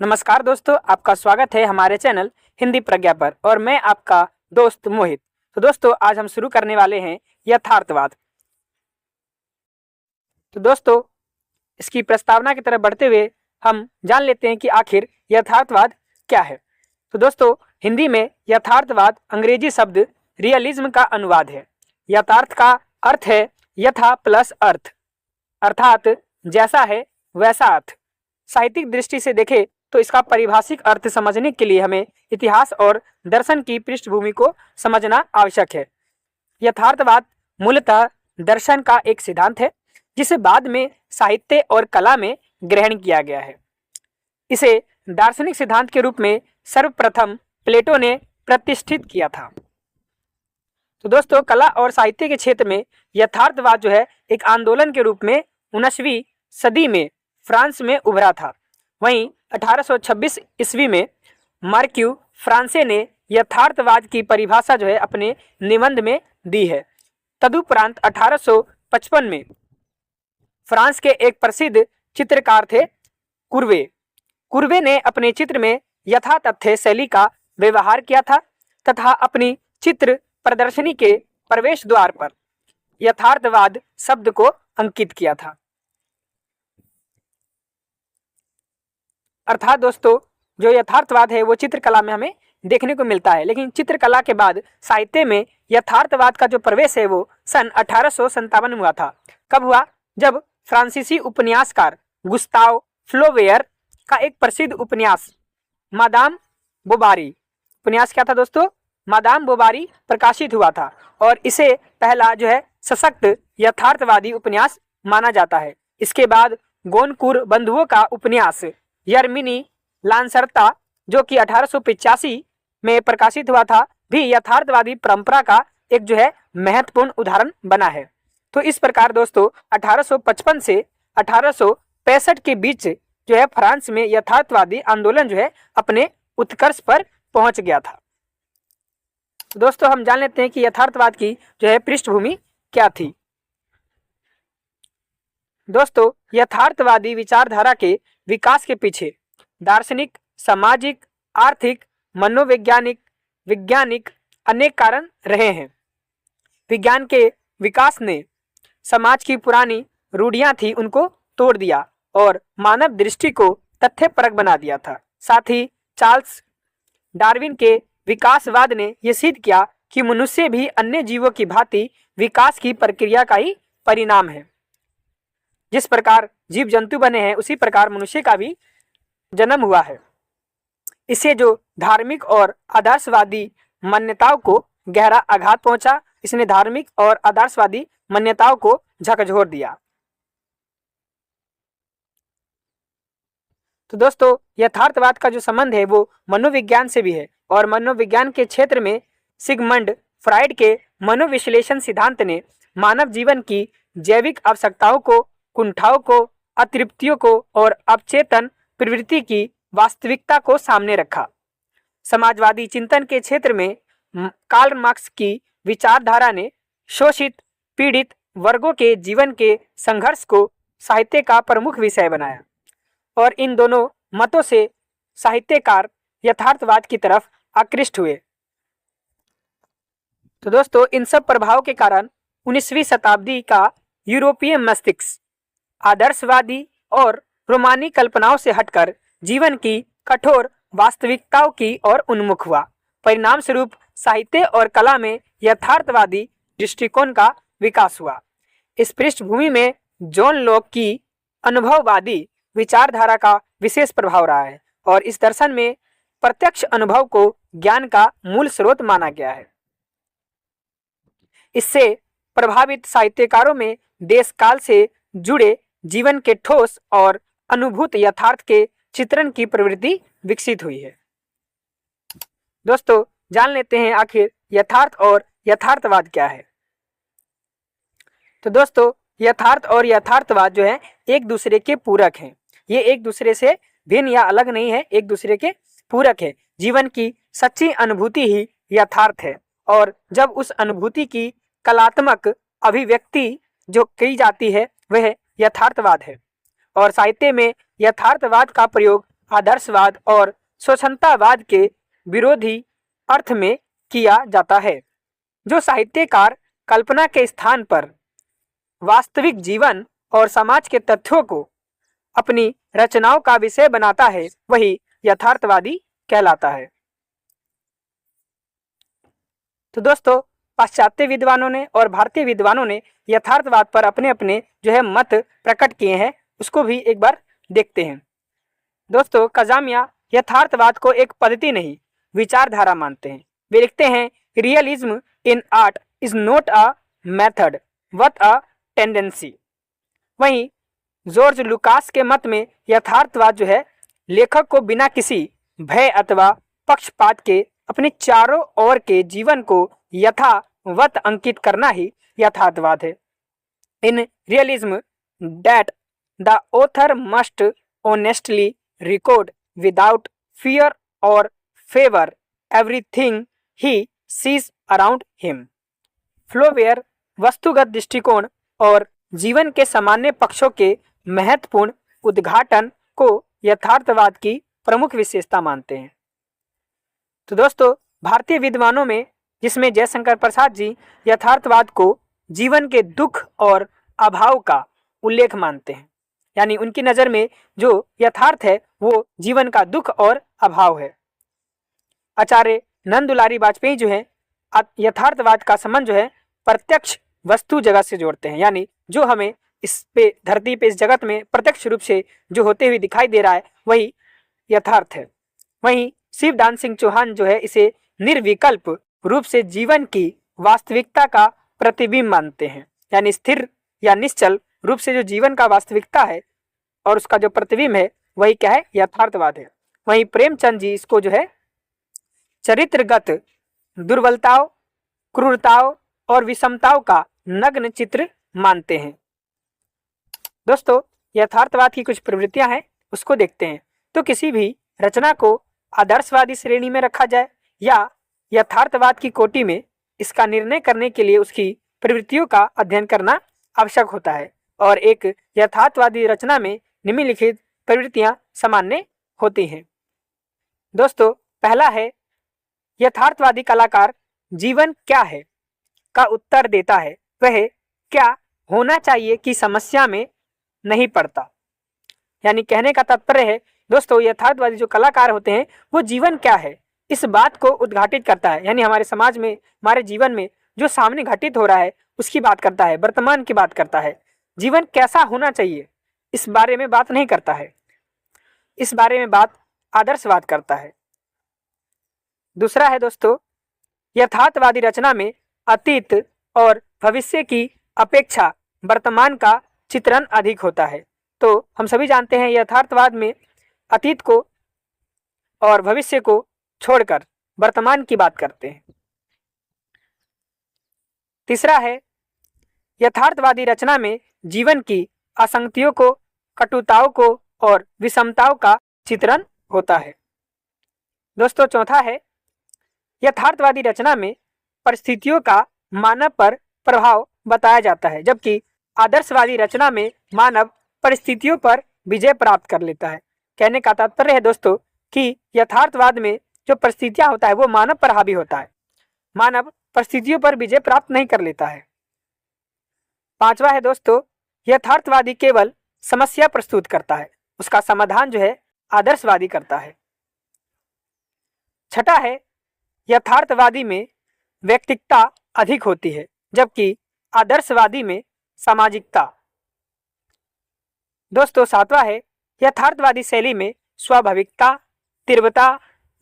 नमस्कार दोस्तों, आपका स्वागत है हमारे चैनल हिंदी प्रज्ञा पर और मैं आपका दोस्त मोहित। तो दोस्तों, आज हम शुरू करने वाले हैं यथार्थवाद। तो दोस्तों, इसकी प्रस्तावना की तरफ बढ़ते हुए हम जान लेते हैं कि आखिर यथार्थवाद क्या है। तो दोस्तों, हिंदी में यथार्थवाद अंग्रेजी शब्द रियलिज्म का अनुवाद है। यथार्थ का अर्थ है यथा प्लस अर्थ, अर्थात जैसा है वैसा अर्थ। साहित्यिक दृष्टि से देखें तो इसका पारिभाषिक अर्थ समझने के लिए हमें इतिहास और दर्शन की पृष्ठभूमि को समझना आवश्यक है। यथार्थवाद मूलतः दर्शन का एक सिद्धांत है जिसे बाद में साहित्य और कला में ग्रहण किया गया है। इसे दार्शनिक सिद्धांत के रूप में सर्वप्रथम प्लेटो ने प्रतिष्ठित किया था। तो दोस्तों, कला और साहित्य के क्षेत्र में यथार्थवाद जो है एक आंदोलन के रूप में 19वीं सदी में फ्रांस में उभरा था। वहीं 1826 ईस्वी में मार्क्यू फ्रांसे ने यथार्थवाद की परिभाषा जो है अपने निबंध में दी है। तदुपरांत 1855 में फ्रांस के एक प्रसिद्ध चित्रकार थे कुर्वे ने अपने चित्र में यथातथ्य शैली का व्यवहार किया था तथा अपनी चित्र प्रदर्शनी के प्रवेश द्वार पर यथार्थवाद शब्द को अंकित किया था। अर्थात दोस्तों, जो यथार्थवाद है वो चित्रकला में हमें देखने को मिलता है, लेकिन चित्रकला के बाद साहित्य में यथार्थवाद का जो प्रवेश है वो सन 1857 में हुआ था। कब हुआ? जब फ्रांसीसी उपन्यासकार गुस्ताव फ्लोबेयर का एक प्रसिद्ध उपन्यास मादाम बोबारी, उपन्यास क्या था दोस्तों? मादाम बोबारी प्रकाशित हुआ था और इसे पहला जो है सशक्त यथार्थवादी उपन्यास माना जाता है। इसके बाद गोनकुर बंधुओं का उपन्यास यर्मिनी लांसरता जो कि 1885 में प्रकाशित हुआ था भी यथार्थवादी परंपरा का एक जो है महत्वपूर्ण उदाहरण बना है। तो इस प्रकार दोस्तों 1855 से 1865 के बीच जो है फ्रांस में यथार्थवादी आंदोलन जो है अपने उत्कर्ष पर पहुंच गया था। तो दोस्तों, हम जान लेते हैं कि यथार्थवाद की जो है पृष्ठभूमि क्या थी। दोस्तों, यथार्थवादी विचारधारा के विकास के पीछे दार्शनिक, सामाजिक, आर्थिक, वैज्ञानिक अनेक कारण रहे हैं। विज्ञान के विकास ने समाज की पुरानी रूढ़ियां थी उनको तोड़ दिया और मानव दृष्टि को तथ्यपरक बना दिया था। साथ ही चार्ल्स डार्विन के विकासवाद ने यह सिद्ध किया कि मनुष्य भी अन्य जीवों की भांति विकास की प्रक्रिया का ही परिणाम है। जिस प्रकार जीव जंतु बने हैं उसी प्रकार मनुष्य का भी जन्म हुआ है। इससे जो धार्मिक और आदर्शवादी मान्यताओं को गहरा आघात पहुंचा, इसने धार्मिक और आदर्शवादी मान्यताओं को झकझोर दिया। तो दोस्तों, यथार्थवाद का जो संबंध है वो मनोविज्ञान से भी है और मनोविज्ञान के क्षेत्र में सिगमंड फ्राइड के मनोविश्लेषण सिद्धांत ने मानव जीवन की जैविक आवश्यकताओं को, कुंठाओं को, अतृप्तियों को और अवचेतन प्रवृत्ति की वास्तविकता को सामने रखा। समाजवादी चिंतन के क्षेत्र में कार्ल मार्क्स की विचारधारा ने शोषित पीड़ित वर्गों के जीवन के संघर्ष को साहित्य का प्रमुख विषय बनाया और इन दोनों मतों से साहित्यकार यथार्थवाद की तरफ आकृष्ट हुए। तो दोस्तों, इन सब प्रभावों के कारण 19वीं शताब्दी का यूरोपीय मस्तिष्क आदर्शवादी और रोमानी कल्पनाओं से हटकर जीवन की कठोर वास्तविकताओं की ओर उन्मुख हुआ। परिणाम स्वरूप साहित्य और कला में यथार्थवादी दृष्टिकोण का विकास हुआ। इस पृष्ठभूमि में जॉन लॉक की अनुभववादी विचारधारा का विशेष प्रभाव रहा है और इस दर्शन में प्रत्यक्ष अनुभव को ज्ञान का मूल स्रोत माना गया है। इससे प्रभावित साहित्यकारों में देश काल से जुड़े जीवन के ठोस और अनुभूत यथार्थ के चित्रण की प्रवृत्ति विकसित हुई है। दोस्तों, जान लेते हैं आखिर यथार्थ और यथार्थवाद क्या है। तो दोस्तों, यथार्थ और यथार्थवाद जो है एक दूसरे के पूरक हैं। ये एक दूसरे से भिन्न या अलग नहीं है, एक दूसरे के पूरक है। जीवन की सच्ची अनुभूति ही यथार्थ है और जब उस अनुभूति की कलात्मक अभिव्यक्ति जो की जाती है वह यथार्थवाद है और साहित्य में यथार्थवाद का प्रयोग आदर्शवाद और स्वच्छंदतावाद के विरोधी अर्थ में किया जाता है। जो साहित्यकार कल्पना के स्थान पर वास्तविक जीवन और समाज के तथ्यों को अपनी रचनाओं का विषय बनाता है वही यथार्थवादी कहलाता है। तो दोस्तों, पाश्चात्य विद्वानों ने और भारतीय विद्वानों ने यथार्थवाद पर अपने अपने जो है मत प्रकट किए हैं, उसको भी एक बार देखते हैं। दोस्तों, कजामिया यथार्थवाद को एक पद्धति नहीं विचारधारा मानते हैं। वे लिखते हैं, realism in art is not a method but a tendency. वहीं जॉर्ज लुकास के मत में यथार्थवाद जो है लेखक को बिना किसी भय अथवा पक्षपात के अपने चारों ओर के जीवन को यथावत अंकित करना ही यथार्थवाद है। In realism that the author must honestly record without fear और फेवर एवरीथिंग ही सीज अराउंड हिम। फ्लोवेयर वस्तुगत दृष्टिकोण और जीवन के सामान्य पक्षों के महत्वपूर्ण उद्घाटन को यथार्थवाद की प्रमुख विशेषता मानते हैं। तो दोस्तों, भारतीय विद्वानों में जिसमें जयशंकर प्रसाद जी यथार्थवाद को जीवन के दुख और अभाव का उल्लेख मानते हैं, यानी उनकी नज़र में जो यथार्थ है वो जीवन का दुख और अभाव है। आचार्य नंद दुलारी वाजपेयी जो है यथार्थवाद का संबंध जो है प्रत्यक्ष वस्तु जगत से जोड़ते हैं, यानी जो हमें इस पे धरती पे इस जगत में प्रत्यक्ष रूप से जो होते हुए दिखाई दे रहा है वही यथार्थ है। वहीं शिवदान सिंह चौहान जो है इसे निर्विकल्प रूप से जीवन की वास्तविकता का प्रतिबिंब मानते हैं, यानी स्थिर या निश्चल रूप से जो जीवन का वास्तविकता है और उसका जो प्रतिबिंब है वही क्या है, यथार्थवाद है। वहीं प्रेमचंद जी इसको जो है चरित्रगत दुर्बलताओं, क्रूरताओं और विषमताओं का नग्न चित्र मानते हैं। दोस्तों, यथार्थवाद की कुछ प्रवृत्तियां हैं, उसको देखते हैं। तो किसी भी रचना को आदर्शवादी श्रेणी में रखा जाए या यथार्थवाद की कोटि में, इसका निर्णय करने के लिए उसकी प्रवृत्तियों का अध्ययन करना आवश्यक होता है। और एक यथार्थवादी रचना में निम्नलिखित प्रवृत्तियां सामान्य होती हैं। दोस्तों, पहला है यथार्थवादी कलाकार जीवन क्या है का उत्तर देता है, वह क्या होना चाहिए कि समस्या में नहीं पड़ता। यानी कहने का तात्पर्य है दोस्तों, यथार्थवादी जो कलाकार होते हैं वो जीवन क्या है इस बात को उद्घाटित करता है, यानी हमारे समाज में, हमारे जीवन में जो सामने घटित हो रहा है उसकी बात करता है, वर्तमान की बात करता है। जीवन कैसा होना चाहिए इस बारे में बात नहीं करता है, इस बारे में बात आदर्शवाद करता है। दूसरा है दोस्तों, यथार्थवादी रचना में अतीत और भविष्य की अपेक्षा वर्तमान का चित्रण अधिक होता है। तो हम सभी जानते हैं यथार्थवाद में अतीत को और भविष्य को छोड़कर वर्तमान की बात करते हैं। तीसरा है यथार्थवादी रचना में जीवन की असंगतियों को, कटुताओं को और विषमताओं का चित्रण होता है। दोस्तों, चौथा है यथार्थवादी रचना में परिस्थितियों का मानव पर प्रभाव बताया जाता है, जबकि आदर्शवादी रचना में मानव परिस्थितियों पर विजय प्राप्त कर लेता है। कहने का तात्पर्य है दोस्तों कि यथार्थवाद में जो परिस्थितियां होता है वो मानव पर हावी होता है, मानव परिस्थितियों पर विजय प्राप्त नहीं कर लेता है। पांचवा है दोस्तों, यथार्थवादी केवल समस्या प्रस्तुत करता है, उसका समाधान जो है आदर्शवादी करता है। छठा है यथार्थवादी में व्यक्तिकता अधिक होती है, जबकि आदर्शवादी में सामाजिकता। दोस्तों, सातवां है यथार्थवादी शैली में स्वाभाविकता, तीव्रता,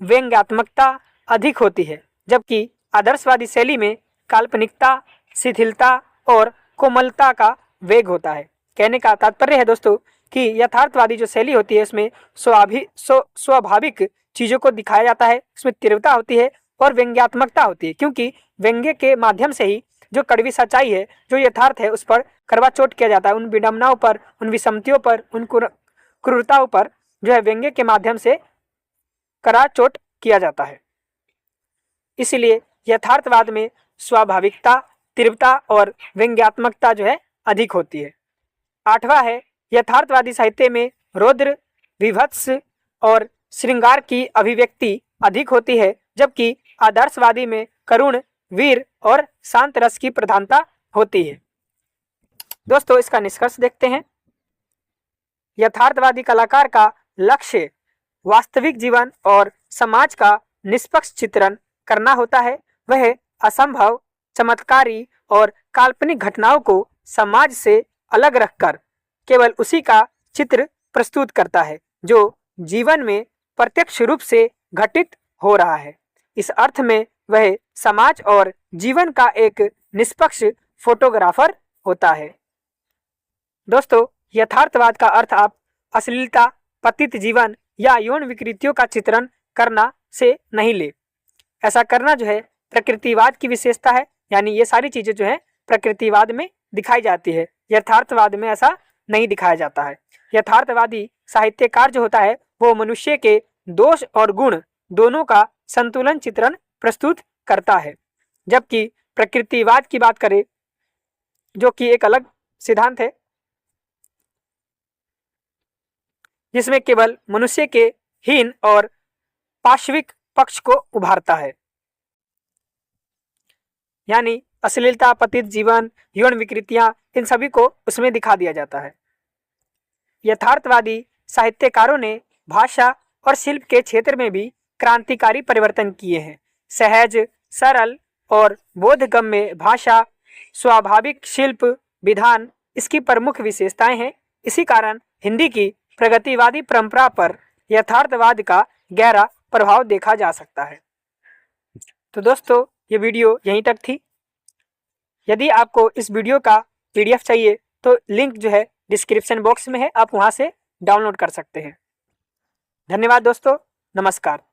व्यंग्यात्मकता अधिक होती है, जबकि आदर्शवादी शैली में काल्पनिकता, शिथिलता और कोमलता का वेग होता है। कहने का तात्पर्य है दोस्तों कि यथार्थवादी जो शैली होती है उसमें स्वाभाविक चीज़ों को दिखाया जाता है, उसमें तीव्रता होती है और व्यंग्यात्मकता होती है, क्योंकि व्यंग्य के माध्यम से ही जो कड़वी सच्चाई है, जो यथार्थ है, उस पर करवा चोट किया जाता है, उन विडंबनाओं पर, उन विषमतियों पर, उन क्रूरताओं पर जो है व्यंग्य के माध्यम से करा चोट किया जाता है। इसलिए यथार्थवाद में स्वाभाविकता, तीव्रता और व्यंग्यात्मकता जो है अधिक होती है। आठवां है यथार्थवादी साहित्य में रौद्र, विभत्स, और श्रृंगार की अभिव्यक्ति अधिक होती है, जबकि आदर्शवादी में करुण, वीर और शांत रस की प्रधानता होती है। दोस्तों, इसका निष्कर्ष देखते हैं। यथार्थवादी कलाकार का लक्ष्य वास्तविक जीवन और समाज का निष्पक्ष चित्रण करना होता है। वह असंभव, चमत्कारी और काल्पनिक घटनाओं को समाज से अलग रखकर केवल उसी का चित्र प्रस्तुत करता है जो जीवन में प्रत्यक्ष रूप से घटित हो रहा है। इस अर्थ में वह समाज और जीवन का एक निष्पक्ष फोटोग्राफर होता है। दोस्तों, यथार्थवाद का अर्थ आप अश्लीलता, पतित जीवन या यौन विकृतियों का चित्रण करना से नहीं ले। ऐसा करना जो है प्रकृतिवाद की विशेषता है, यानी ये सारी चीजें जो है प्रकृतिवाद में दिखाई जाती है, यथार्थवाद में ऐसा नहीं दिखाया जाता है। यथार्थवादी साहित्यकार जो होता है वो मनुष्य के दोष और गुण दोनों का संतुलन चित्रण प्रस्तुत करता है, जबकि प्रकृतिवाद की बात करें जो कि एक अलग सिद्धांत है जिसमें केवल मनुष्य के हीन और पार्श्विक पक्ष को उभारता है, यानी अश्लीलता, पतित जीवन, यौन विकृतियां, इन सभी को उसमें दिखा दिया जाता है। यथार्थवादी साहित्यकारों ने भाषा और शिल्प के क्षेत्र में भी क्रांतिकारी परिवर्तन किए हैं। सहज, सरल और बोधगम्य भाषा, स्वाभाविक शिल्प विधान इसकी प्रमुख विशेषताएं हैं। इसी कारण हिंदी की प्रगतिवादी परंपरा पर यथार्थवाद का गहरा प्रभाव देखा जा सकता है। तो दोस्तों, ये वीडियो यहीं तक थी। यदि आपको इस वीडियो का PDF चाहिए तो लिंक जो है डिस्क्रिप्शन बॉक्स में है, आप वहां से डाउनलोड कर सकते हैं। धन्यवाद दोस्तों, नमस्कार।